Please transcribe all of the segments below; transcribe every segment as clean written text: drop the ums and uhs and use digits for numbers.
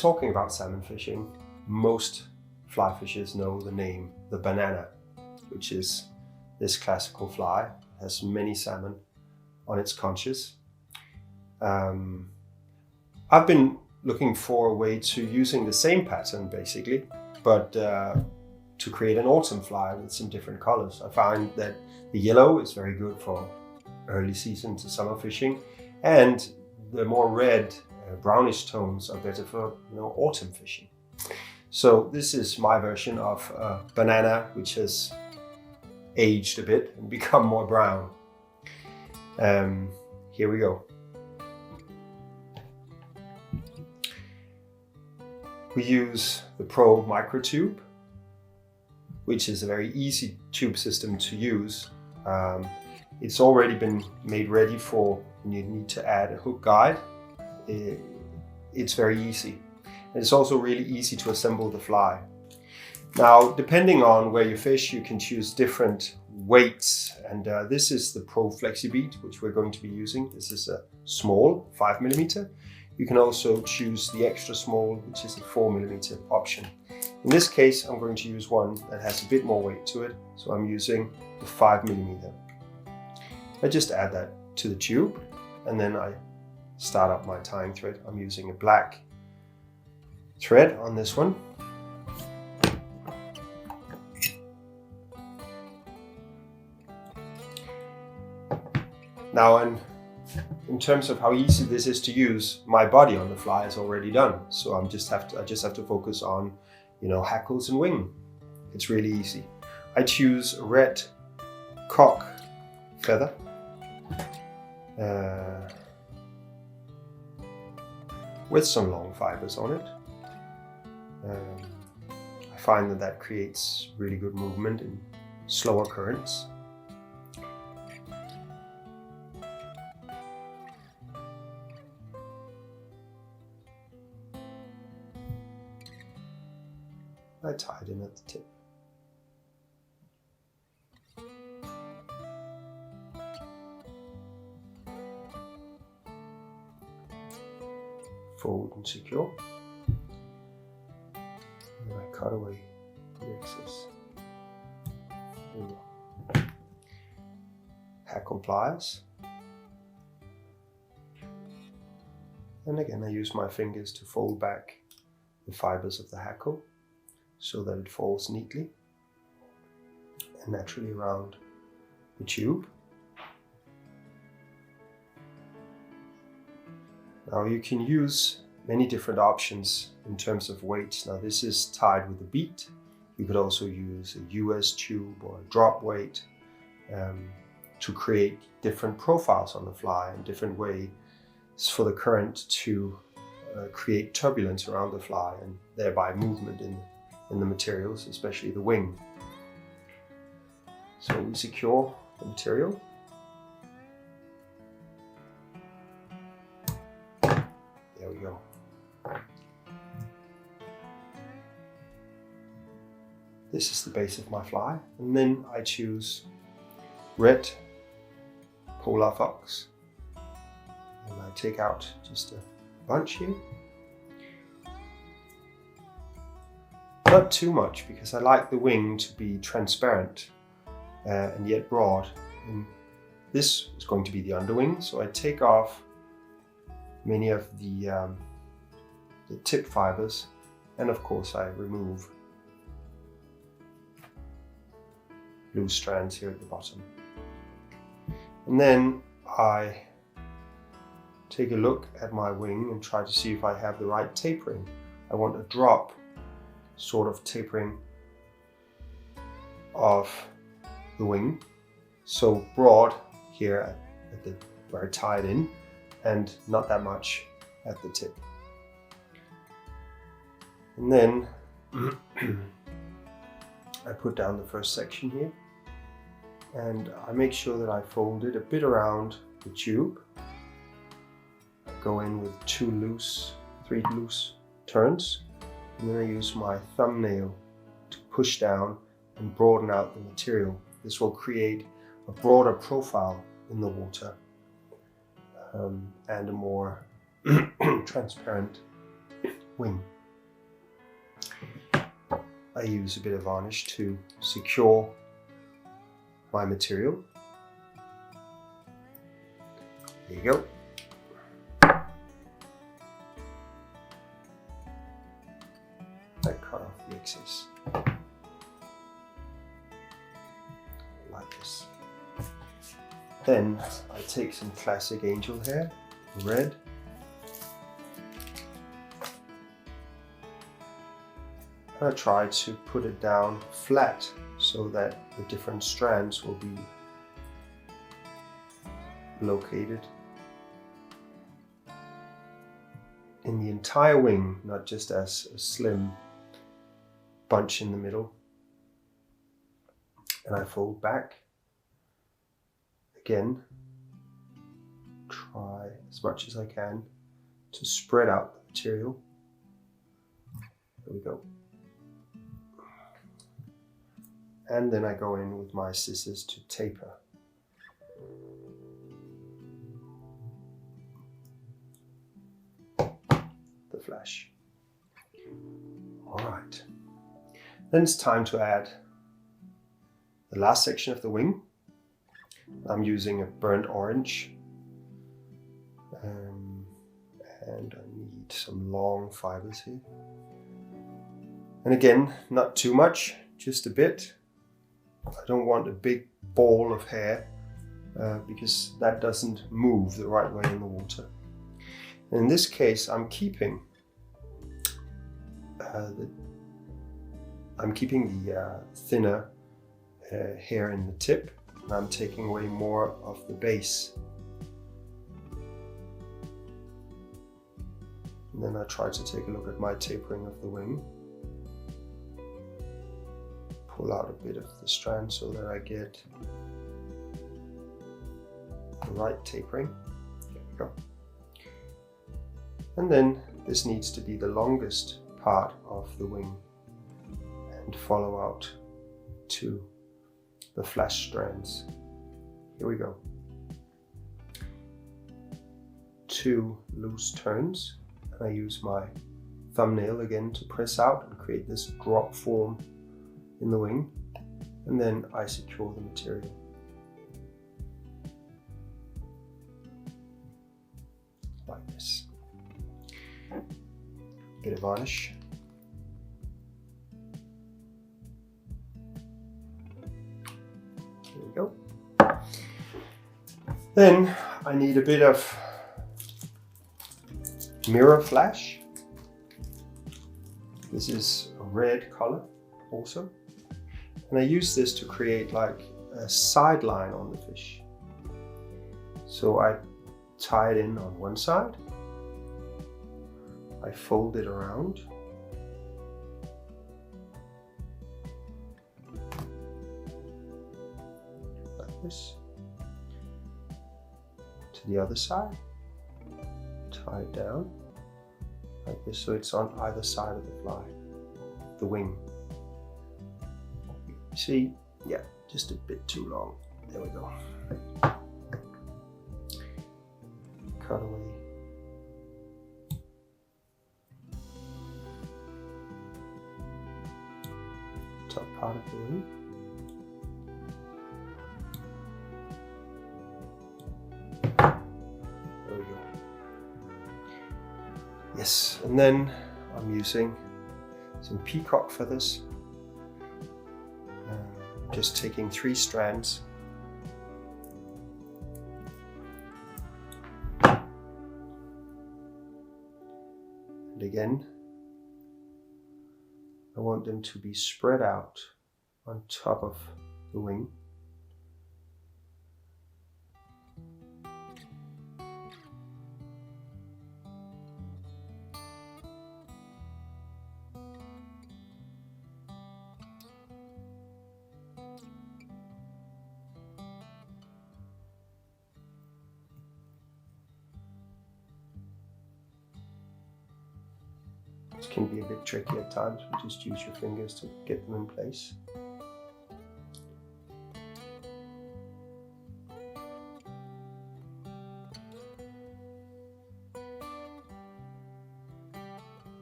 talking about salmon fishing, most fly fishers know the name the banana, which is this classical fly. It has many salmon on its conches. I've been looking for a way to using the same pattern basically, but to create an autumn fly with some different colors. I find that the yellow is very good for early season to summer fishing, and the more red brownish tones are better for autumn fishing. So this is my version of banana, which has aged a bit and become more brown. Here we go. We use the Pro Microtube, which is a very easy tube system to use. It's already been made ready for when you need to add a hook guide. It's very easy. And it's also really easy to assemble the fly. Now, depending on where you fish, you can choose different weights. And this is the Pro Flexibead, which we're going to be using. This is a small 5mm. You can also choose the extra small, which is a 4mm option. In this case, I'm going to use one that has a bit more weight to it. So I'm using the 5mm. I just add that to the tube, and then I start up my tying thread. I'm using a black thread on this one. Now, in terms of how easy this is to use, my body on the fly is already done. So I just have to focus on, hackles and wing. It's really easy. I choose a red cock feather. With some long fibers on it. I find that creates really good movement in slower currents. I tie it in at the tip. Fold and secure. And I cut away the excess. There we go. Hackle pliers. And again, I use my fingers to fold back the fibers of the hackle so that it falls neatly and naturally around the tube. Now you can use many different options in terms of weights. Now this is tied with a bead. You could also use a US tube or a drop weight to create different profiles on the fly and different ways for the current to create turbulence around the fly and thereby movement in the materials, especially the wing. So we secure the material. There we go. This is the base of my fly, and then I choose red Polarfox, and I take out just a bunch here. Not too much, because I like the wing to be transparent and yet broad. And this is going to be the underwing, so I take off many of the tip fibers, and of course I remove loose strands here at the bottom. And then I take a look at my wing and try to see if I have the right tapering. I want a drop sort of tapering of the wing, so broad here at the where I tie it in, and not that much at the tip. And then I put down the first section here, and I make sure that I fold it a bit around the tube. I go in with 3 loose turns, and then I use my thumbnail to push down and broaden out the material. This will create a broader profile in the water and a more transparent wing. I use a bit of varnish to secure my material. There you go. I cut off the excess. Like this. Then I take some classic Angelhair, red. I try to put it down flat so that the different strands will be located in the entire wing, not just as a slim bunch in the middle. And I fold back. Again, try as much as I can to spread out the material. There we go. And then I go in with my scissors to taper. The flash. Alright. Then it's time to add the last section of the wing. I'm using a burnt orange. And I need some long fibers here. And again, not too much, just a bit. I don't want a big ball of hair because that doesn't move the right way in the water. And in this case, I'm keeping the thinner hair in the tip, and I'm taking away more of the base. And then I try to take a look at my tapering of the wing. Pull out a bit of the strand so that I get the right tapering. There we go. And then this needs to be the longest part of the wing and follow out to the flash strands. Here we go. 2 loose turns, and I use my thumbnail again to press out and create this drop form in the wing, and then I secure the material. Like this. Bit of varnish. There we go. Then I need a bit of mirror flash. This is a red color also. And I use this to create like a sideline on the fish. So I tie it in on one side. I fold it around. Like this. To the other side. Tie it down. Like this, so it's on either side of the fly, the wing. See, yeah, just a bit too long. There we go. Cut away. Top part of the wing. There we go. Yes, and then I'm using some peacock feathers. Just taking 3 strands. And again, I want them to be spread out on top of the wing. This can be a bit tricky at times, but just use your fingers to get them in place.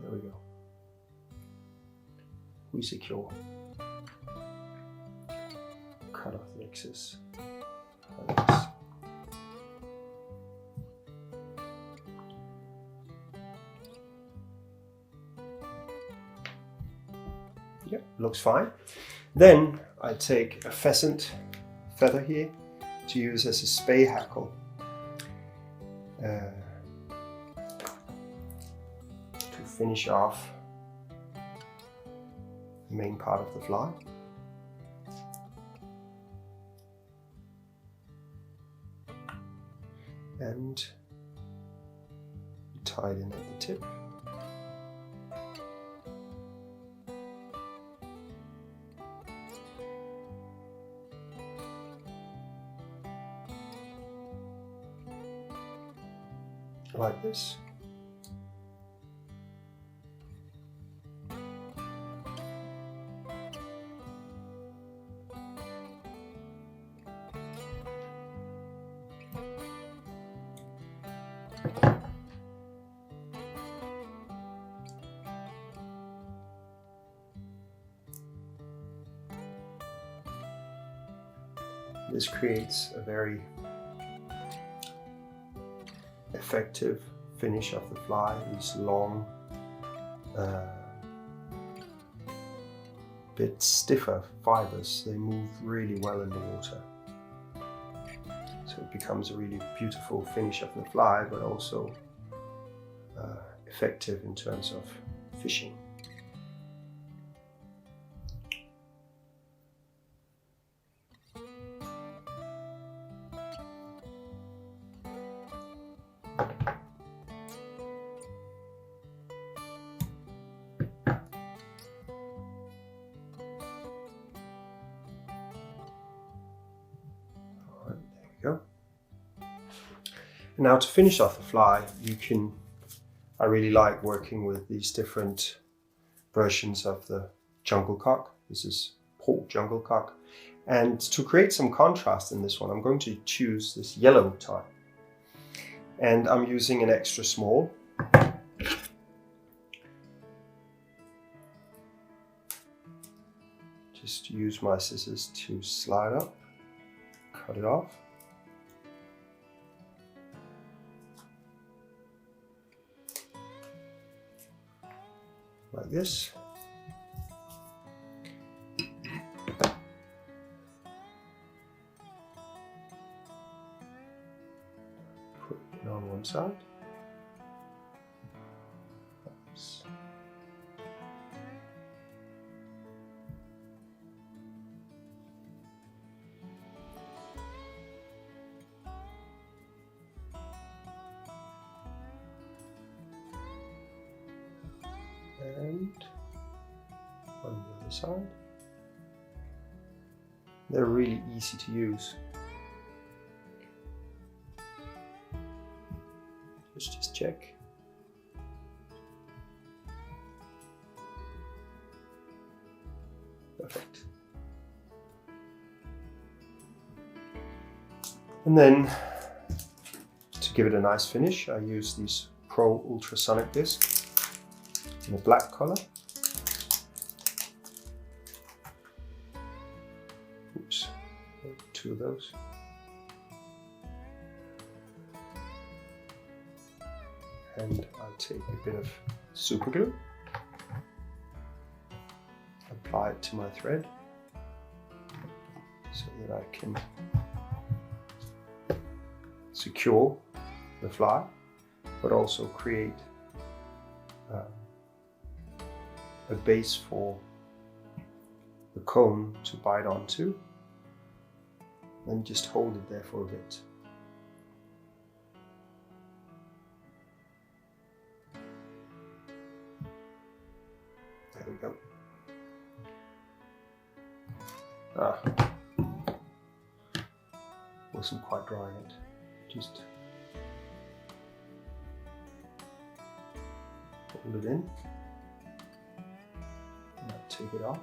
There we go. we secure. Cut off the excess like this. Yep, looks fine. Then I take a pheasant feather here to use as a Spey hackle. To finish off the main part of the fly. And tie it in at the tip. Like this. This creates a very effective finish of the fly. These long, bit stiffer fibers, they move really well in the water. So it becomes a really beautiful finish of the fly, but also effective in terms of fishing. Go. And now to finish off the fly, I really like working with these different versions of the jungle cock. This is Pro jungle cock. And to create some contrast in this one, I'm going to choose this yellow tie. And I'm using an XSmall. Just use my scissors to slide up, cut it off. Like this. Put it on one side. Oops. And on the other side. They're really easy to use. Let's just check. Perfect. And then to give it a nice finish, I use these Pro ultrasonic discs in a black color. Oops, two of those. And I'll take a bit of super glue, apply it to my thread so that I can secure the fly, but also create a base for the cone to bite onto, and just hold it there for a bit. There we go. Wasn't quite dry yet. Just hold it in. Take it off,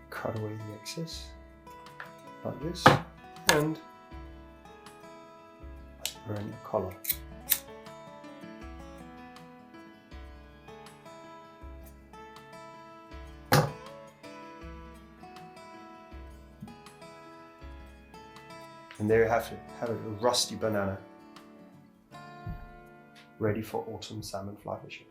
cut away the excess like this, and burn the collar. And there you have it, a rusty banana, ready for autumn salmon fly fishing.